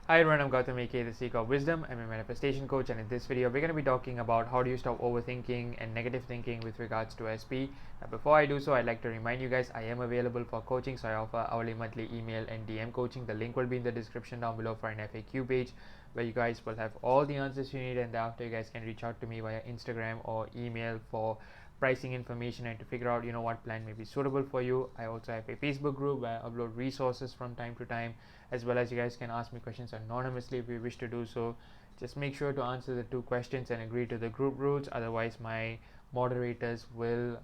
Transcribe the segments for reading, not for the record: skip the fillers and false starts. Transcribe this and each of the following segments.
Hi everyone, I'm Gautam aka the Seeker of Wisdom. I'm a manifestation coach, and in this video we're going to be talking about how do you stop overthinking and negative thinking with regards to SP. Now before I do so, I'd like to remind you guys I am available for coaching, so I offer hourly, monthly, email and DM coaching. The link will be in the description down below for an FAQ page where you guys will have all the answers you need, and thereafter you guys can reach out to me via Instagram or email for pricing information and to figure out what plan may be suitable for you. I also have a Facebook group where I upload resources from time to time, as well as you guys can ask me questions anonymously if you wish to do so. Just make sure to answer the 2 questions and agree to the group rules, otherwise my moderators will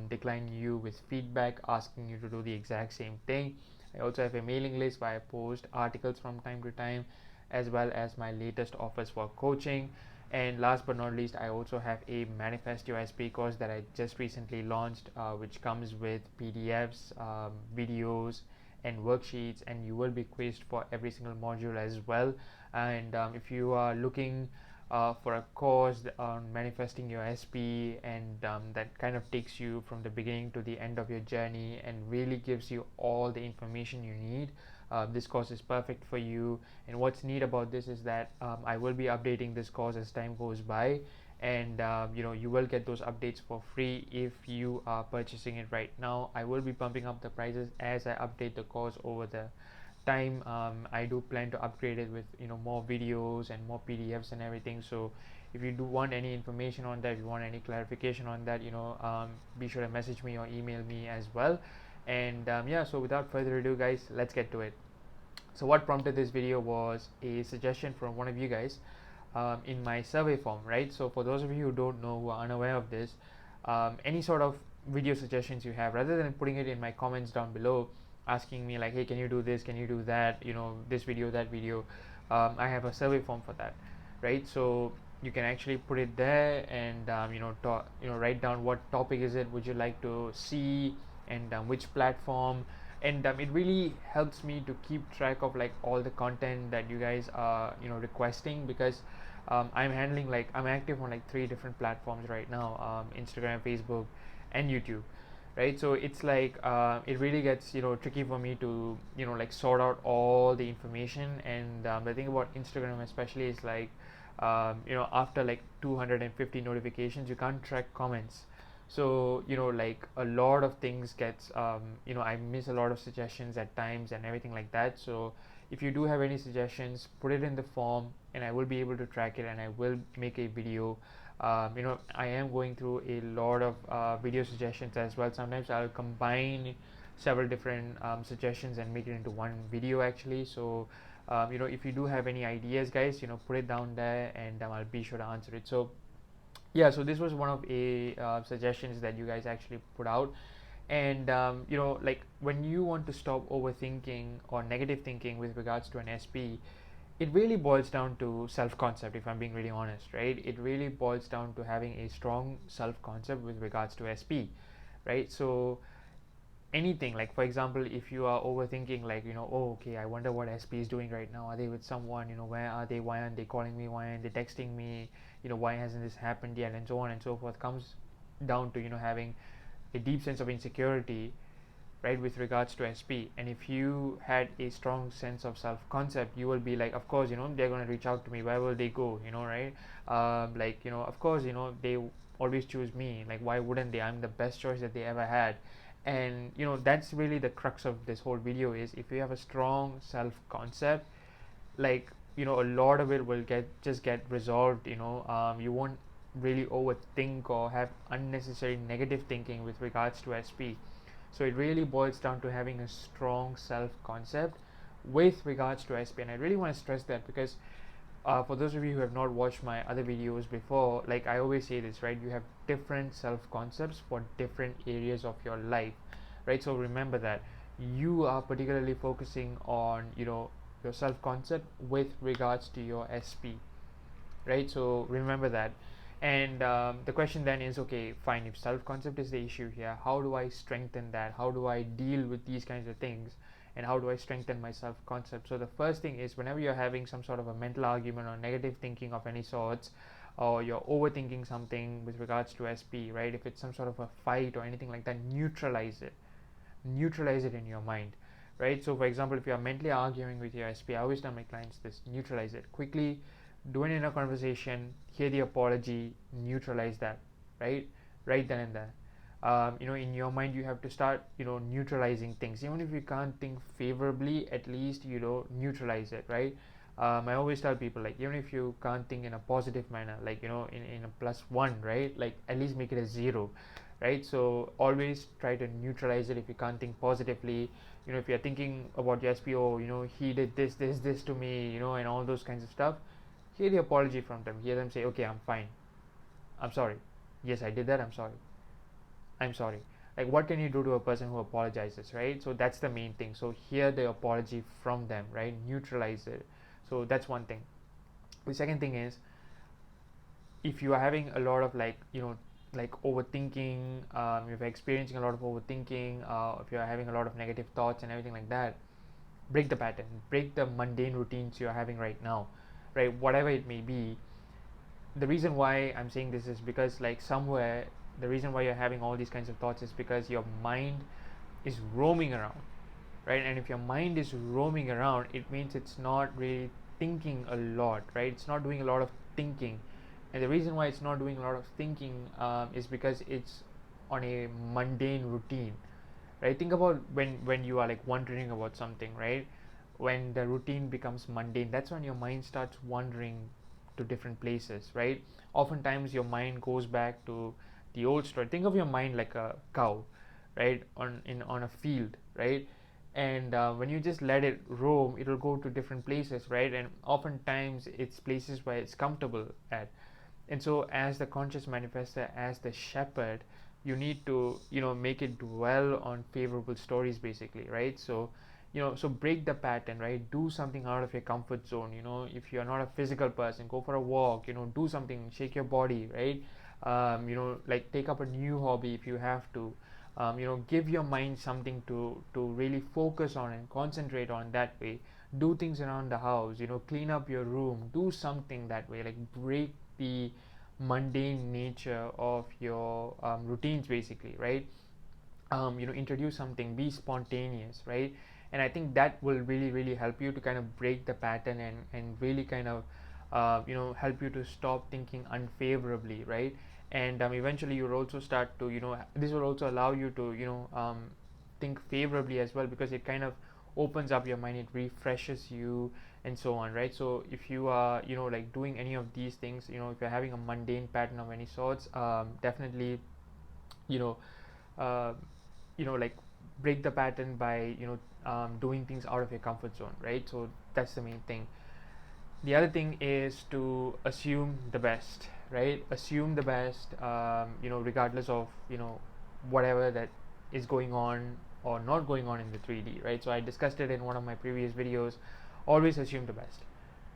decline you with feedback asking you to do the exact same thing. I also have a mailing list where I post articles from time to time, as well as my latest offers for coaching. And last but not least, I also have a Manifest Your SP course that I just recently launched, which comes with PDFs, videos and worksheets, and you will be quizzed for every single module as well. And if you are looking for a course on manifesting your SP, and that kind of takes you from the beginning to the end of your journey and really gives you all the information you need, this course is perfect for you. And what's neat about this is that I will be updating this course as time goes by, and you will get those updates for free if you are purchasing it right now. I will be pumping up the prices as I update the course over the time. I do plan to upgrade it with more videos and more PDFs and everything. So if you do want any information on that, if you want any clarification on that, be sure to message me or email me as well. And yeah, so without further ado guys, let's get to it. So what prompted this video was a suggestion from one of you guys in my survey form, right? So for those of you who don't know, who are unaware of this, any sort of video suggestions you have, rather than putting it in my comments down below asking me like, hey, can you do this, can you do that, this video, that video, I have a survey form for that, right? So you can actually put it there and write down what topic is it would you like to see, and which platform. And it really helps me to keep track of like all the content that you guys are requesting, because I'm active on like 3 different platforms right now: Instagram, Facebook and YouTube, right? So it's like it really gets tricky for me to like sort out all the information. And the thing about Instagram especially is like after like 250 notifications you can't track comments. So like a lot of things gets I miss a lot of suggestions at times and everything like that. So if you do have any suggestions, put it in the form and I will be able to track it, and I will make a video. I am going through a lot of video suggestions as well. Sometimes I'll combine several different suggestions and make it into one video actually. So if you do have any ideas guys, put it down there and I'll be sure to answer it. So yeah, so this was one of a suggestions that you guys actually put out. And like when you want to stop overthinking or negative thinking with regards to an SP, it really boils down to self-concept, if I'm being really honest, right? It really boils down to having a strong self-concept with regards to SP, right? So anything, like for example, if you are overthinking like oh okay, I wonder what SP is doing right now. Are they with someone? Where are they? Why aren't they calling me? Why aren't they texting me? Why hasn't this happened yet? And so on and so forth, comes down to having a deep sense of insecurity, right, with regards to SP. And if you had a strong sense of self-concept, you will be like, of course they're going to reach out to me. Where will they go? Right? Of course they always choose me. Like why wouldn't they? I'm the best choice that they ever had. And that's really the crux of this whole video, is if you have a strong self-concept, like a lot of it will get resolved. You won't really overthink or have unnecessary negative thinking with regards to SP. So it really boils down to having a strong self-concept with regards to SP. And I really want to stress that, because for those of you who have not watched my other videos before, like I always say this, right? You have different self-concepts for different areas of your life, right? So remember that you are particularly focusing on your self-concept with regards to your SP, right? So remember that. And the question then is, okay, fine, if self-concept is the issue here, how do I strengthen that? How do I deal with these kinds of things? And how do I strengthen my self-concept? So the first thing is, whenever you're having some sort of a mental argument or negative thinking of any sorts, or you're overthinking something with regards to SP, right? If it's some sort of a fight or anything like that, neutralize it in your mind, right? So for example, if you are mentally arguing with your SP, I always tell my clients this: neutralize it quickly, do it in a conversation, hear the apology, neutralize that, right then and there. In your mind you have to start neutralizing things. Even if you can't think favorably, at least neutralize it, right? I always tell people, like, even if you can't think in a positive manner, like in a +1, right, like at least make it a 0, right? So always try to neutralize it. If you can't think positively, if you're thinking about your SPO, he did this to me, and all those kinds of stuff, hear the apology from them. Hear them say, okay, I'm fine, I'm sorry, yes, I did that, I'm sorry. Like, what can you do to a person who apologizes, right? So that's the main thing. So hear the apology from them, right? Neutralize it. So that's one thing. The second thing is, if you are having a lot of like overthinking, if you're experiencing a lot of overthinking, if you're having a lot of negative thoughts and everything like that, break the pattern, break the mundane routines you're having right now, right? Whatever it may be. The reason why I'm saying this is because, like, somewhere, the reason why you're having all these kinds of thoughts is because your mind is roaming around, right? And if your mind is roaming around, it means it's not really thinking a lot, right? It's not doing a lot of thinking. And the reason why it's not doing a lot of thinking is because it's on a mundane routine, right? Think about when you are like wondering about something, right? When the routine becomes mundane, that's when your mind starts wandering to different places, right? Oftentimes your mind goes back to the old story. Think of your mind like a cow, right, on a field, right? And when you just let it roam, it'll go to different places, right? And oftentimes it's places where it's comfortable at. And so as the conscious manifester, as the shepherd, you need to make it dwell on favorable stories, basically, right? So so break the pattern, right? Do something out of your comfort zone. If you're not a physical person, go for a walk, do something, shake your body, right? Like, take up a new hobby if you have to. Give your mind something to really focus on and concentrate on that way. Do things around the house, clean up your room, do something that way. Like, break the mundane nature of your routines, basically, right? Introduce something, be spontaneous, right? And I think that will really really help you to kind of break the pattern and really kind of help you to stop thinking unfavorably, right? And eventually you'll also start to this will also allow you to think favorably as well, because it kind of opens up your mind, it refreshes you, and so on, right? So if you are like doing any of these things, if you're having a mundane pattern of any sorts, definitely you know uh, like, break the pattern by doing things out of your comfort zone, right? So that's the main thing. The other thing is to assume the best, right? Assume the best, regardless of whatever that is going on or not going on in the 3D, right? So I discussed it in one of my previous videos. Always assume the best,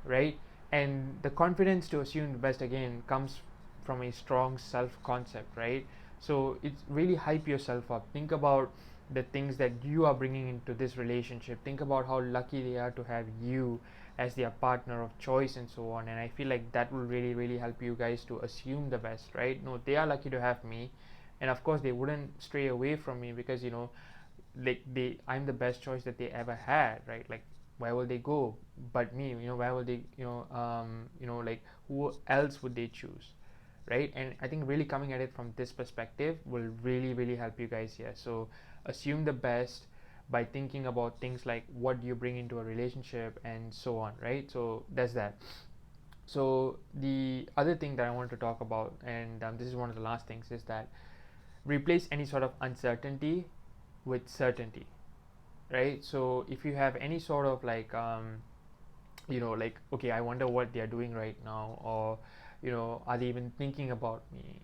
right? And the confidence to assume the best, again, comes from a strong self concept, right? So it's really hype yourself up. Think about the things that you are bringing into this relationship. Think about how lucky they are to have you as their partner of choice, and so on. And I feel like that will really really help you guys to assume the best, right? No, they are lucky to have me, and of course they wouldn't stray away from me because like, I'm the best choice that they ever had, right? Like, where will they go but me? Where will they like, who else would they choose, right? And I think really coming at it from this perspective will really really help you guys here. So assume the best by thinking about things like what do you bring into a relationship and so on, right? So that's that. So the other thing that I want to talk about, and this is one of the last things, is that replace any sort of uncertainty with certainty, right? So if you have any sort of like like, okay, I wonder what they are doing right now, or are they even thinking about me,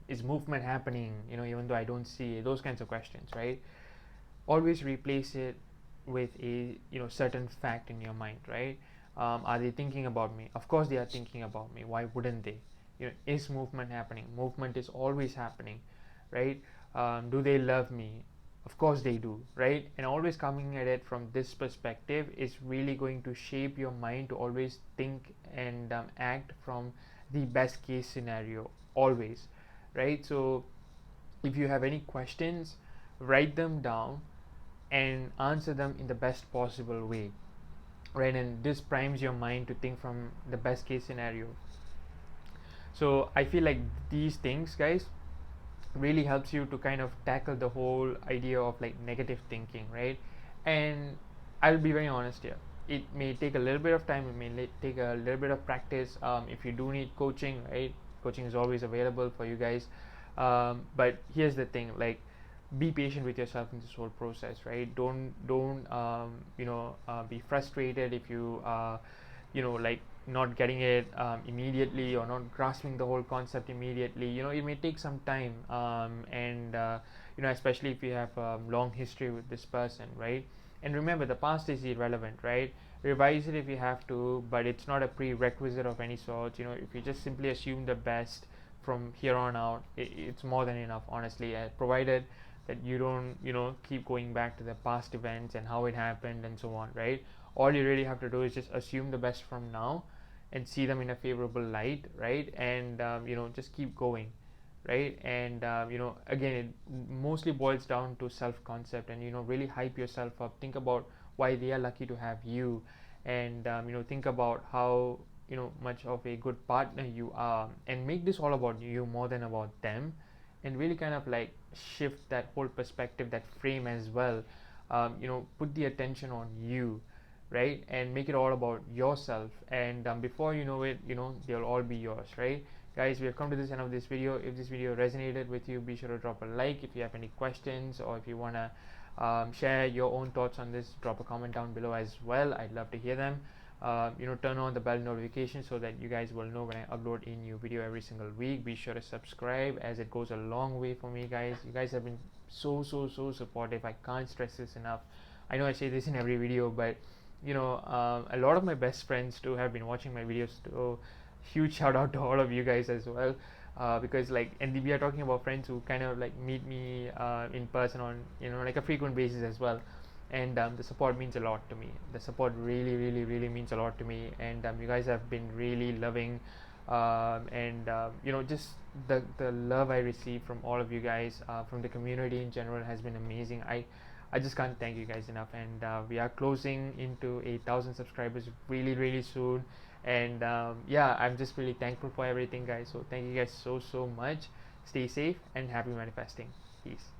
is movement happening, even though I don't see it, those kinds of questions, right? Always replace it with a certain fact in your mind, right? Are they thinking about me? Of course they are thinking about me. Why wouldn't they? Is movement happening? Movement is always happening, right? Do they love me? Of course they do, right? And always coming at it from this perspective is really going to shape your mind to always think and act from the best case scenario, always, right? So if you have any questions, write them down, and answer them in the best possible way, right? And this primes your mind to think from the best case scenario. So I feel like these things, guys, really helps you to kind of tackle the whole idea of like negative thinking, right? And I'll be very honest here, it may take a little bit of time, it may take a little bit of practice. If you do need coaching, right, coaching is always available for you guys. But here's the thing, like, be patient with yourself in this whole process, right? Don't be frustrated if you like not getting it immediately, or not grasping the whole concept immediately. It may take some time, and especially if you have a long history with this person, right? And remember, the past is irrelevant, right? Revise it if you have to, but it's not a prerequisite of any sort. If you just simply assume the best from here on out, it's more than enough, honestly, provided that you don't keep going back to the past events and how it happened and so on, right? All you really have to do is just assume the best from now and see them in a favorable light, right? And just keep going, right? And again, it mostly boils down to self-concept, and really hype yourself up. Think about why they are lucky to have you, and think about how much of a good partner you are, and make this all about you more than about them, and really kind of like shift that whole perspective, that frame as well. Put the attention on you, right? And make it all about yourself, and before you know it, they'll all be yours, right? Guys, we have come to this end of this video. If this video resonated with you, be sure to drop a like. If you have any questions, or if you want to share your own thoughts on this, drop a comment down below as well. I'd love to hear them. Turn on the bell notification so that you guys will know when I upload a new video every single week. Be sure to subscribe, as it goes a long way for me, guys. You guys have been so supportive. I can't stress this enough. I know I say this in every video, but a lot of my best friends too have been watching my videos, so huge shout out to all of you guys as well. Because and we are talking about friends who kind of like meet me in person on like a frequent basis as well. And the support means a lot to me. The support really means a lot to me, and you guys have been really loving, and just the love I receive from all of you guys, from the community in general, has been amazing. I just can't thank you guys enough, and we are closing into 1,000 subscribers really soon, and I'm just really thankful for everything, guys. So thank you guys so much. Stay safe and happy manifesting. Peace.